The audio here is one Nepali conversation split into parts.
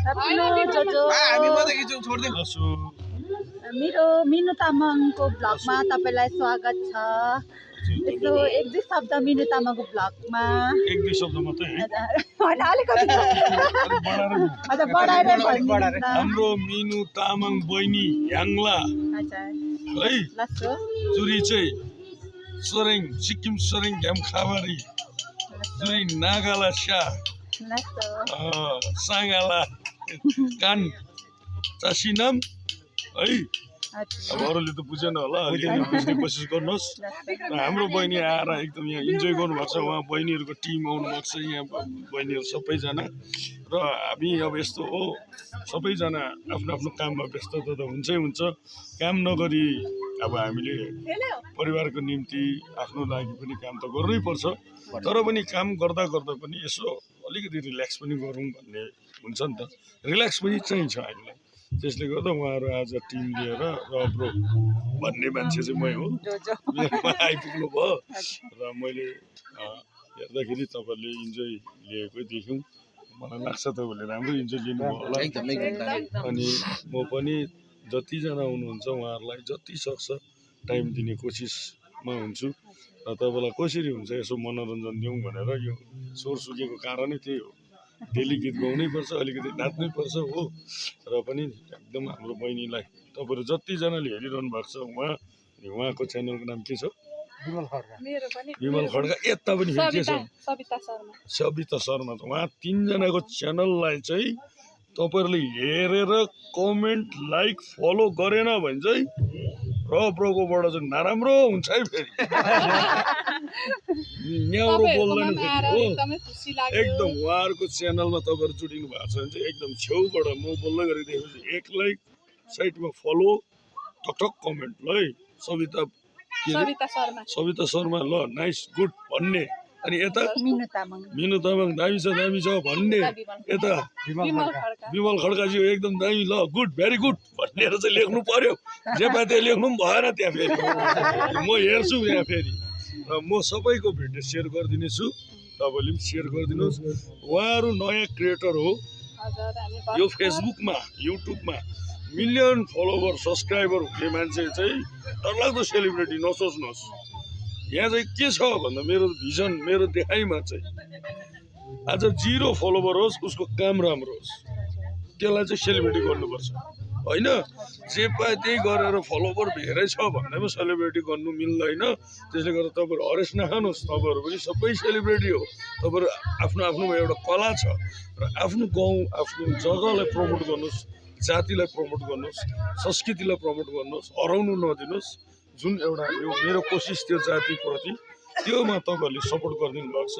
मेरो मिनु तामाङको भ्लगमा तपाईलाई स्वागत छ। यसो एक दुई शब्द मिनु तामाङको भ्लगमा एक दुई शब्द मात्रै है हाम्रो मिनु तामाङ बहिनी याङला है जुरी चाहिँ सोरेङ सिक्किम सोरेङ घ्याम खाबारी जुरी नागाला स्या साङ्गाला कान चासिनाम है। अब अरूले त बुझेन होला, अलिकति बुझ्ने कोसिस गर्नुहोस्। र हाम्रो बहिनी आएर एकदम यहाँ इन्जोय गर्नुभएको छ, उहाँ बहिनीहरूको टिम आउनुभएको छ यहाँ बहिनीहरू सबैजना। र हामी अब यस्तो हो, सबैजना आफ्नो आफ्नो काममा व्यस्तता त हुन्छै हुन्छ। काम नगरी अब हामीले परिवारको निम्ति आफ्नो लागि पनि काम त गर्नै पर्छ, तर पनि काम गर्दा गर्दा पनि यसो अलिकति रिल्याक्स पनि गरौँ भन्ने हुन्छ नि त। रिल्याक्स पनि चाहिन्छ हामीलाई, त्यसले गर्दा उहाँहरू आज टिम लिएर रब्रो भन्ने मान्छे चाहिँ मै हो, मेरोमा आइपुग्नु भयो। र मैले हेर्दाखेरि तपाईँहरूले इन्जोय लिएको देख्यौँ, मलाई लाग्छ तपाईँहरूले राम्रो इन्जोय लिनुभयो होला। अनि म पनि जतिजना हुनुहुन्छ उहाँहरूलाई जति सक्छ टाइम दिने कोसिसमा हुन्छु। र तपाईँलाई कसरी हुन्छ यसो मनोरञ्जन दिउँ भनेर यो स्वर सुकेको कारणै त्यही हो। डेली गीत गाउनै पर्छ, अलिकति नाच्नै पर्छ हो। र पनि एकदम हाम्रो बहिनीलाई तपाईँहरू जतिजनाले हेरिरहनु भएको छ, उहाँको च्यानलको नाम के छ? विमल खड्का। यता पनि फेरि के छ? सबिता शर्मा। उहाँ तिनजनाको च्यानललाई चाहिँ तपाईँहरूले हेरेर कमेन्ट लाइक फलो गरेन भने चाहिँ रब्रोकोबाट चाहिँ नराम्रो हुन्छ है। फेरि न्याउरो बोल्दैन फेरि हो। एकदम उहाँहरूको च्यानलमा तपाईँहरू जुडिनु भएको छ भने चाहिँ एकदम छेउबाट म बोल्दै गरिदिएपछि एक लाइक, साइडमा फलो, ठकठक कमेन्ट ल है। सबिता शर्मा ल नाइस गुड भन्ने, अनि यता मिनु तामाङ दामी छ भन्ने, यता विमल खड्काजी एकदम दामी ल गुड भेरी गुड भनेर चाहिँ लेख्नु पर्यो। जे पाए त्यो लेख्नु पनि भएन त्यहाँ फेरि, म हेर्छु यहाँ फेरि। र म सबैको भिडियो सेयर गरिदिनेछु, तपाईँले पनि सेयर गरिदिनुहोस्। उहाँहरू नयाँ क्रिएटर हो, यो फेसबुकमा युट्युबमा मिलियन फलोवर सब्सक्राइबर हुने मान्छे चाहिँ डरलाग्दो सेलिब्रिटी नसोच्नुहोस्। यहाँ चाहिँ के छ भन्दा मेरो भिजन, मेरो देखाइमा चाहिँ आज 0 फलोवर होस्, उसको काम राम्रो होस्, त्यसलाई चाहिँ सेलिब्रिटी गर्नुपर्छ होइन। जे पाए त्यही गरेर फलोवर धेरै छ भन्दैमा सेलिब्रिटी गर्नु मिल्दैन। त्यसले गर्दा तपाईँहरू हरेस नखानुहोस्, तपाईँहरू पनि सबै सेलिब्रिटी हो। तपाईँहरू आफ्नो आफ्नोमा एउटा कला छ, र आफ्नो गाउँ आफ्नो जग्गालाई प्रमोट गर्नुहोस्, जातिलाई प्रमोट गर्नुहोस्, संस्कृतिलाई प्रमोट गर्नुहोस्, हराउनु नदिनुहोस्। जुन एउटा यो मेरो कोसिस त्यो जातिप्रति, त्योमा तपाईँहरूले सपोर्ट गरिदिनु भएको छ,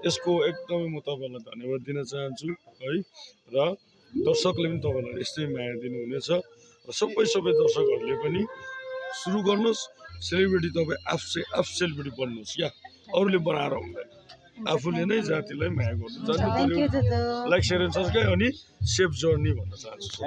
यसको एकदमै म तपाईँलाई धन्यवाद दिन चाहन्छु है। र दर्शकले पनि तपाईँलाई यस्तै माया दिनुहुनेछ। र सबै दर्शकहरूले पनि सुरु गर्नुहोस्, सेलिब्रिटी तपाईँ आफ सेलिब्रिटी बन्नुहोस्, या अरूले बनाएर हुँदैन, आफूले नै जातिलाई माया गर्नु जान्नु पर्यो। लाइक सेयर एन्ड सब्सक्राइब अनि सेफ जर्नी भन्न चाहन्छु।